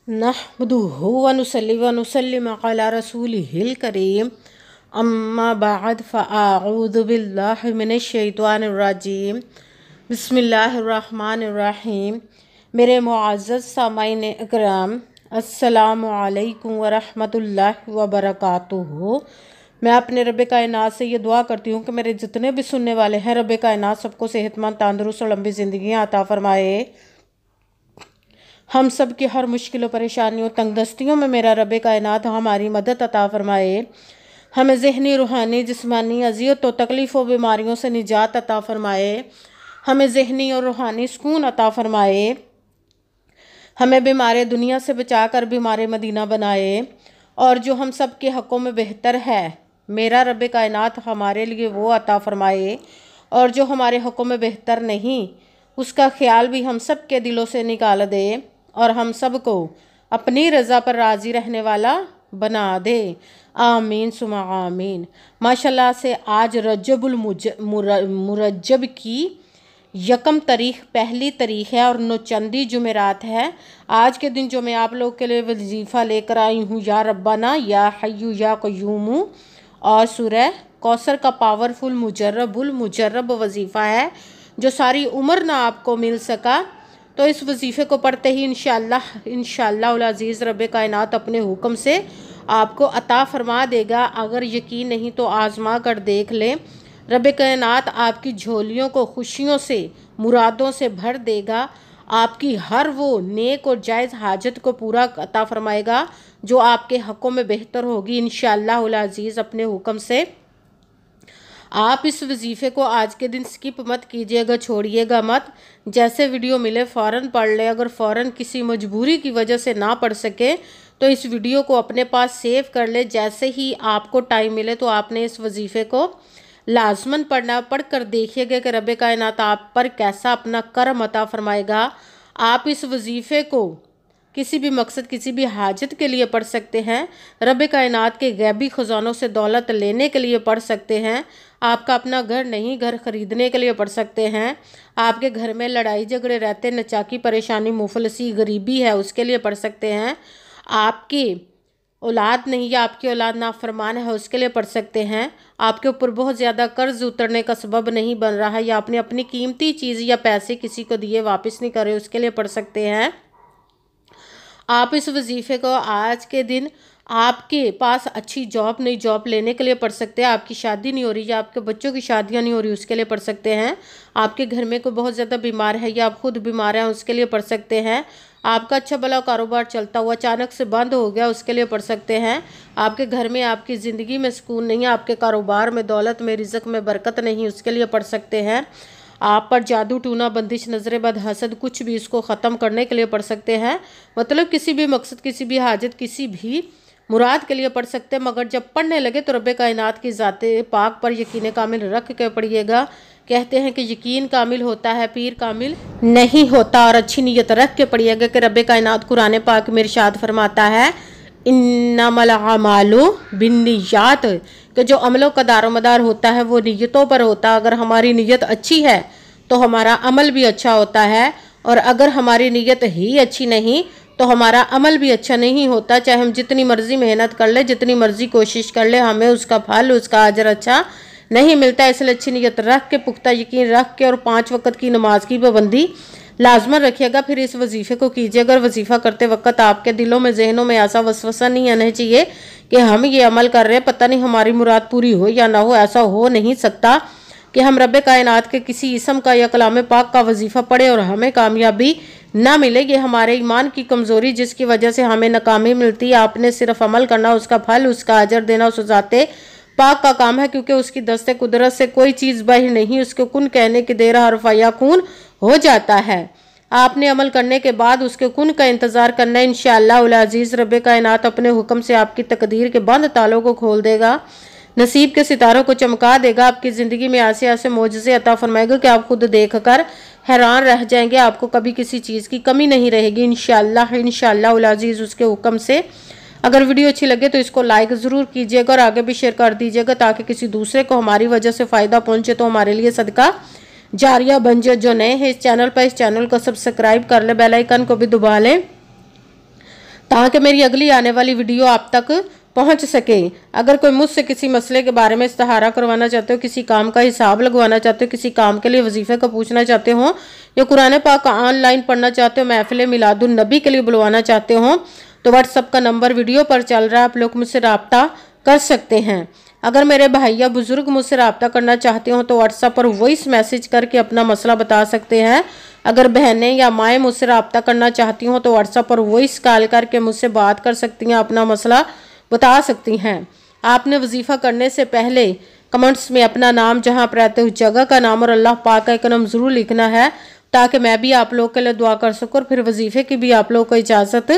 नहमदुहु व नुसल्ली व नुसल्लिमु अला रसूलिहिल करीम अम्मा बाद फ़अऊज़ु बिल्लाहि मिनश शैतानिर रजीम बिस्मिल्लाहिर रहमानिर रहीम। मेरे मुअज़्ज़ज़ सामाईन इकराम, अस्सलामु अलैकुम व रहमतुल्लाहि व बरकातुहू। मैं अपने रब कायनात से ये दुआ करती हूँ कि मेरे जितने भी सुनने वाले हैं, रब कायनात सबको सेहतमंद, तंदुरुस्त और लंबी ज़िंदगियाँ अता फ़रमाए। हम सब की हर मुश्किलों, परेशानियों, तंगदस्तियों में मेरा रब कायनात हमारी मदद अता फ़रमाए। हमें ज़हनी, रूहानी, जिस्मानी अज़ियत और तकलीफ़ों, बीमारियों से निजात अता फ़रमाए। हमें ज़हनी और रूहानी सुकून अता फ़रमाए। हमें बीमार दुनिया से बचा कर बीमार मदीना बनाए। और जो हम सब के हक़ों में बेहतर है, मेरा रब कायनात हमारे लिए वो अता फ़रमाए। और जो हमारे हक़ों में बेहतर नहीं, उसका ख्याल भी हम सब के दिलों से निकाल दे और हम सब को अपनी रज़ा पर राज़ी रहने वाला बना दे। आमीन सुमा आमीन। माशाल्लाह से आज रजबुल मुरज्जब की यकम तारीख पहली तारीख है और नौचंदी जुमेरात है। आज के दिन जो मैं आप लोग के लिए वजीफ़ा लेकर आई हूँ, या रब्बाना या हय्यू या क़य्यूम, और सूरह कौसर का पावरफुल मुजर्रब वजीफ़ा है जो सारी उम्र ना आपको मिल सका। तो इस वजीफ़े को पढ़ते ही इंशाअल्लाह अज़ीज़ रब कायनात अपने हुक्म से आपको अता फ़रमा देगा। अगर यकीन नहीं तो आज़मा कर देख लें। रब कायनात आपकी झोलियों को खुशियों से, मुरादों से भर देगा। आपकी हर वो नेक और जायज़ हाजत को पूरा अता फ़रमाएगा जो आपके हक़ों में बेहतर होगी इंशाअल्लाह अज़ीज़ अपने हुक्म से। आप इस वजीफ़े को आज के दिन स्किप मत कीजिएगा, छोड़िएगा मत। जैसे वीडियो मिले फ़ौरन पढ़ ले। अगर फ़ौरन किसी मजबूरी की वजह से ना पढ़ सके तो इस वीडियो को अपने पास सेव कर ले। जैसे ही आपको टाइम मिले तो आपने इस वजीफ़े को लाजमन पढ़ना। पढ़ कर देखिएगा कि रब कायनात आप पर कैसा अपना करम अता फ़रमाएगा। आप इस वजीफ़े को किसी भी मकसद, किसी भी हाजत के लिए पढ़ सकते हैं। रब कायनात के गैबी ख़ज़ानों से दौलत लेने के लिए पढ़ सकते हैं। आपका अपना घर नहीं, घर ख़रीदने के लिए पढ़ सकते हैं। आपके घर में लड़ाई झगड़े रहते, नचाकी, परेशानी, मुफलसी, गरीबी है, उसके लिए पढ़ सकते हैं। आपकी औलाद नहीं या आपकी औलाद नाफरमान है, उसके लिए पढ़ सकते हैं। आपके ऊपर बहुत ज़्यादा कर्ज उतरने का सबब नहीं बन रहा है, या आपने अपनी कीमती चीज़ या पैसे किसी को दिए वापस नहीं कर रहे, उसके लिए पढ़ सकते हैं। आप इस वजीफ़े को आज के दिन आपके पास अच्छी जॉब नहीं, जॉब लेने के लिए पढ़ सकते हैं। आपकी शादी नहीं हो रही या आपके बच्चों की शादियां नहीं हो रही, उसके लिए पढ़ सकते हैं। आपके घर में कोई बहुत ज़्यादा बीमार है या आप खुद बीमार हैं, उसके लिए पढ़ सकते हैं। आपका अच्छा भला कारोबार चलता हुआ अचानक से बंद हो गया, उसके लिए पढ़ सकते हैं। आपके घर में, आपकी ज़िंदगी में सुकून नहीं है, आपके कारोबार में, दौलत में, रिज़्क़ में बरकत नहीं, उसके लिए पढ़ सकते हैं। आप पर जादू, टूना, बंदिश, नजर बद, हसद, कुछ भी, इसको ख़त्म करने के लिए पढ़ सकते हैं। मतलब किसी भी मकसद, किसी भी हाजत, किसी भी मुराद के लिए पढ़ सकते हैं। मगर जब पढ़ने लगे तो रब कायनात की ज़ाते पाक पर यकीन कामिल रख के पढ़िएगा। कहते हैं कि यकीन कामिल होता है, पीर कामिल नहीं होता। और अच्छी नीयत रख के पढ़िएगा कि रब कायनात कुरान पाक में इरशाद फरमाता है, इन्नमल अमालु बिन्नियात, कि जो अमलों का दारोमदार होता है वो नीयतों पर होता है। अगर हमारी नीयत अच्छी है तो हमारा अमल भी अच्छा होता है, और अगर हमारी नीयत ही अच्छी नहीं तो हमारा अमल भी अच्छा नहीं होता। चाहे हम जितनी मर्जी मेहनत कर ले, जितनी मर्जी कोशिश कर ले, हमें उसका फल, उसका अजर अच्छा नहीं मिलता। इसलिए अच्छी नीयत रख के, पुख्ता यकीन रख के, और 5 वक्त की नमाज की पाबंदी लाजमन रखिएगा। फिर इस वजीफ़े को कीजिए। अगर वजीफ़ा करते वक्त आपके दिलों में, जहनों में ऐसा वसवसा नहीं आना चाहिए कि हम ये अमल कर रहे हैं, पता नहीं हमारी मुराद पूरी हो या ना हो। ऐसा हो नहीं सकता कि हम रब कायनात के किसी इसम का या कलाम पाक का वजीफ़ा पढ़े और हमें कामयाबी ना मिले। ये हमारे ईमान की कमज़ोरी, जिसकी वजह से हमें नाकामी मिलती है। आपने सिर्फ अमल करना, उसका फल, उसका अजर देना उस ज़ाते पाक का काम है, क्योंकि उसकी दस्ते कुदरत से कोई चीज़ बाहर नहीं। उसके कुन कहने की देर हरफ याकून हो जाता है। आपने अमल करने के बाद उसके कुन का इंतज़ार करना है। इंशाअल्लाह अज़ीज़ रब कायनात अपने हुक्म से आपकी तकदीर के बंद तालों को खोल देगा, नसीब के सितारों को चमका देगा। आपकी ज़िंदगी में ऐसे ऐसे मोजज़े अता फरमाएगा कि आप खुद देख कर हैरान रह जाएंगे। आपको कभी किसी चीज़ की कमी नहीं रहेगी इंशाअल्लाह अज़ीज़ उसके हुक्म से। अगर वीडियो अच्छी लगे तो इसको लाइक ज़रूर कीजिएगा और आगे भी शेयर कर दीजिएगा, ताकि किसी दूसरे को हमारी वजह से फ़ायदा पहुँचे तो हमारे लिए सदका जारिया बन जाए। जो नए हैं इस चैनल पर, इस चैनल को सब्सक्राइब कर ले, बेल आइकन को भी दबा लें, ताकि मेरी अगली आने वाली वीडियो आप तक पहुंच सके। अगर कोई मुझसे किसी मसले के बारे में इस्तिहारा करवाना चाहते हो, किसी काम का हिसाब लगवाना चाहते हो, किसी काम के लिए वजीफे का पूछना चाहते हो, या कुरान पाक का ऑनलाइन पढ़ना चाहते हो, महफिल मिलादुन नबी के लिए बुलवाना चाहते हो, तो व्हाट्सअप का नंबर वीडियो पर चल रहा है, आप लोग मुझसे रब्ता कर सकते हैं। अगर मेरे भाई या बुजुर्ग मुझसे रब्ता करना चाहते हो तो व्हाट्सएप पर वॉइस मैसेज करके अपना मसला बता सकते हैं। अगर बहनें या माएँ मुझसे रब्ता करना चाहती हों तो व्हाट्सएप पर वॉइस कॉल करके मुझसे बात कर सकती हैं, अपना मसला बता सकती हैं। आपने वजीफ़ा करने से पहले कमेंट्स में अपना नाम, जहाँ आप रहते हो जगह का नाम और अल्लाह पाक का एक नाम ज़रूर लिखना है, ताकि मैं भी आप लोग के लिए दुआ कर सकूँ और फिर वजीफ़े की भी आप लोग को इजाज़त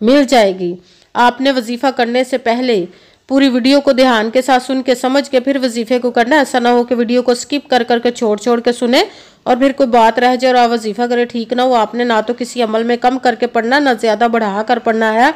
मिल जाएगी। आपने वजीफ़ा करने से पहले पूरी वीडियो को ध्यान के साथ सुन के समझ के फिर वजीफे को करना। ऐसा ना हो कि वीडियो को स्किप कर करके छोड़ के सुने और फिर कोई बात रह जाए और आप वजीफा करे ठीक ना हो। आपने ना तो किसी अमल में कम करके पढ़ना, ना ज़्यादा बढ़ा कर पढ़ना है।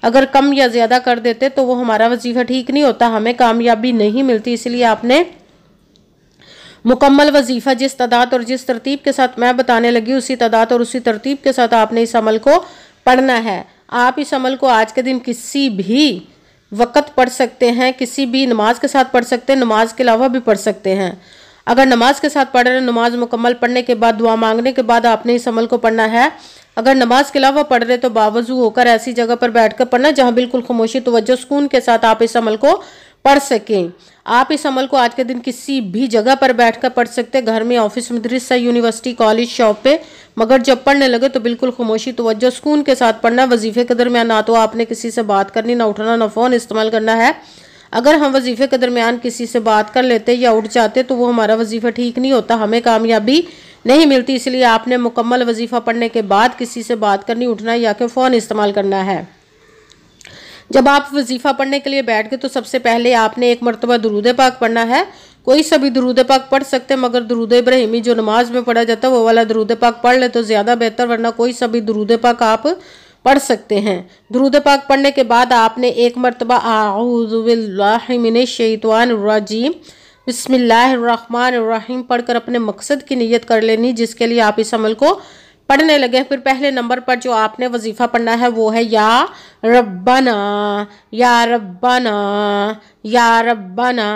अगर कम या ज़्यादा कर देते तो वो हमारा वजीफा ठीक नहीं होता, हमें कामयाबी नहीं मिलती। इसलिए आपने मुकम्मल वजीफा जिस तादाद और जिस तरतीब के साथ मैं बताने लगी उसी तादाद और उसी तरतीब के साथ आपने इस अमल को पढ़ना है। आप इस अमल को आज के दिन किसी भी वक़्त पढ़ सकते हैं, किसी भी नमाज के साथ पढ़ सकते हैं, नमाज के अलावा भी पढ़ सकते हैं। अगर नमाज के साथ पढ़ रहे हैं, नमाज मुकम्मल पढ़ने के बाद, दुआ मांगने के बाद आपने इस अमल को पढ़ना है। अगर नमाज के अलावा पढ़ रहे तो बावजू होकर ऐसी जगह पर बैठकर पढ़ना जहां बिल्कुल खामोशी, तवज्जो, सुकून के साथ आप इस अमल को पढ़ सकें। आप इस अमल को आज के दिन किसी भी जगह पर बैठकर पढ़ सकते हैं, घर में, ऑफिस, मदरसा, यूनिवर्सिटी, कॉलेज, शॉप पे। मगर जब पढ़ने लगे तो बिल्कुल खामोशी, तवज्जो, सुकून के साथ पढ़ना। वजीफे के दरमियान ना तो आपने किसी से बात करनी, ना उठना, ना फ़ोन इस्तेमाल करना है। अगर हम वजीफे के दरमियान किसी से बात कर लेते या उठ जाते तो वो हमारा वजीफा ठीक नहीं होता, हमें कामयाबी नहीं मिलती। इसलिए आपने मुकम्मल वजीफा पढ़ने के बाद किसी से बात करनी, उठना या कि फ़ोन इस्तेमाल करना है। जब आप वजीफ़ा पढ़ने के लिए बैठ गए तो सबसे पहले आपने एक मरतबा दुरूद पाक पढ़ना है। कोई सा भी दुरूद पाक पढ़ सकते हैं, मगर दुरूद इब्राहिमी जो नमाज में पढ़ा जाता है वो वाला दुरूद पाक पढ़ ले तो ज़्यादा बेहतर, वरना कोई सा भी दुरूद पाक आप पढ़ सकते हैं। दुरूद पाक पढ़ने के बाद आपने एक मरतबा आऊज़ु बिल्लाहि मिनश शैतानिर रजीम बिस्मिल्लाहिर्रहमानिर्रहीम पढ़कर अपने मकसद की नियत कर लेनी, जिसके लिए आप इस अमल को पढ़ने लगे। फिर पहले नंबर पर जो आपने वजीफ़ा पढ़ना है वो है या रब्बना या रब्बना या रब्बना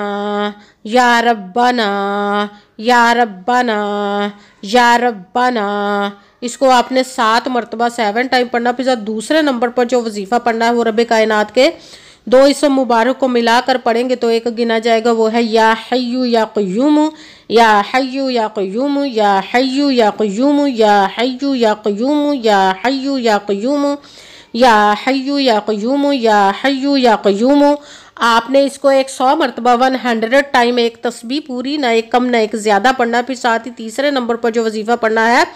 या रब्बना या रब्बना या रब्बना। इसको आपने 7 मरतबा 7 टाइम पढ़ना। फिर दूसरे नंबर पर जो वजीफ़ा पढ़ना है वो रब कायनात के 2 इसम मुबारक को मिलाकर पढ़ेंगे तो एक गिना जाएगा, वो है या हय्यु या क़य्यूम या हय्यु या क़य्यूम या हय्यु या क़य्यूम या हय्यु या क़य्यूम या हय्यु या क़य्यूम या हय्यु या क़य्यूम या हय्यु या क़य्यूम। आपने इसको 100 मरतबा 100 टाइम, एक तस्बीह पूरी, ना एक कम ना एक ज़्यादा पढ़ना। फिर साथ ही तीसरे नंबर पर जो वजीफ़ा पढ़ना है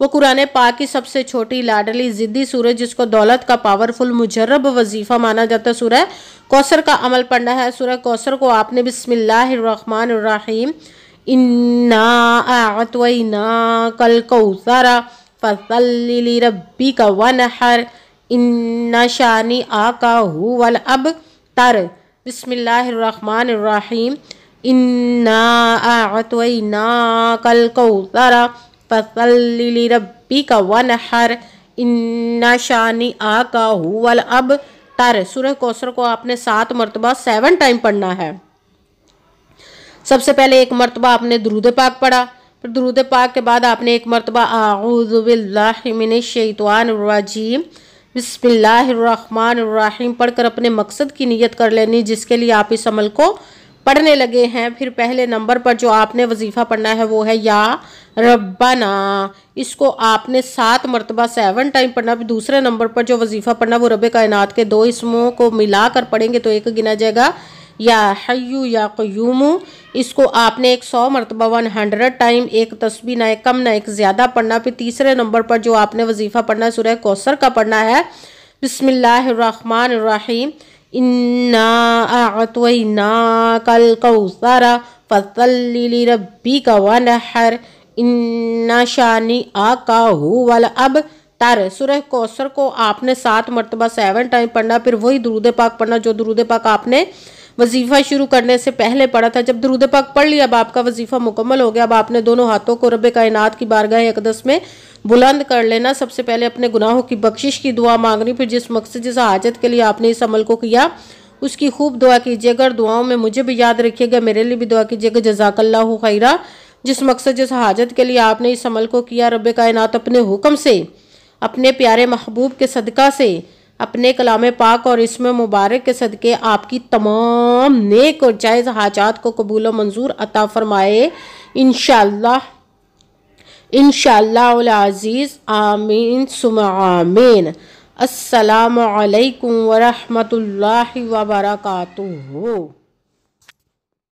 वो कुरान पाक की सबसे छोटी लाडली ज़िद्दी सूरह, जिसको दौलत का पावरफुल मुजर्रब वजीफ़ा माना जाता है, सूरह कौसर का अमल पढ़ना है। सूरह कौसर को आपने बिस्मिल्लाहिर्रहमानिर्रहीम इन्ना अअतैना कल कौसरा फसल्लि लिरब्बिका वनहर इन्ना शानी आका हुवल अबतर बिस्मिल्लाहिर्रहमानिर्रहीम इन्ना अअतैना कल कौसरा फसल्लि लिरब्बिका वनहर इन्ना शानी आका हुवल अबतर। सूरह कौसर को आपने 7 मरतबा 7 टाइम पढ़ना है। सबसे पहले एक मरतबा आपने दुरूद पाक पढ़ा, फिर दुरूद पाक के बाद आपने एक मरतबा आऊज़ु बिल्लाहि मिनश शैतानिर रजीम बिस्मिल्लाहिर्रहमानिर्रहीम पढ़कर अपने मकसद की नियत कर लेनी, जिसके लिए आप इस अमल को पढ़ने लगे हैं। फिर पहले नंबर पर जो आपने वजीफ़ा पढ़ना है वो है या रब्बना। इसको आपने 7 मरतबा 7 टाइम पढ़ना। फिर दूसरे नंबर पर जो वजीफ़ा पढ़ना वो रब कायनात के 2 इसमों को मिलाकर पढ़ेंगे तो एक गिना जाएगा, या हय्यु या क़य्यूम। इसको आपने 100 मरतबा 100 टाइम, एक तस्बीह ना एक कम ना एक ज़्यादा पढ़ना। फिर तीसरे नंबर पर जो आपने वजीफ़ा पढ़ना है सूरह कौसर का पढ़ना है बिस्मिल्लाहिर्रहमानिर्रहीम इन्ना अअतैना कल कौसरा फसल्लि लिरब्बिका वनहर इन्ना शानी आका हुवल अबतर। सूरह कौसर को आपने 7 मरतबा 7 टाइम पढ़ना। फिर वही दुरूद पाक पढ़ना जो दुरूद पाक आपने वजीफ़ा शुरू करने से पहले पढ़ा था। जब दुरूद पाक पढ़ लिया, अब आपका वजीफ़ा मुकम्मल हो गया, अब आपने दोनों हाथों को रब कायनात की बारगाह अक़दस में बुलंद कर लेना। सबसे पहले अपने गुनाहों की बख्शिश की दुआ मांगनी, फिर जिस मकसद जिस हाजत के लिए आपने इस अमल को किया उसकी खूब दुआ कीजिएगा और दुआओं में मुझे भी याद रखिएगा, मेरे लिए भी दुआ कीजिएगा। जज़ाकल्लाहु खैरा। जिस मकसद जिस हाजत के लिए आपने इस अमल को किया, रब कायनात अपने हुक्म से, अपने प्यारे महबूब के सदका से, अपने कलाम पाक और इसमें मुबारक के सदके आपकी तमाम नेक और जायज़ हाजात को कबूल व मंजूर अता फरमाए इंशाअल्लाह इंशाअल्लाह उल अज़ीज़। आमीन सुम्मा आमीन। अस्सलामु अलैकुम व रहमतुल्लाहि व बरकातुहू।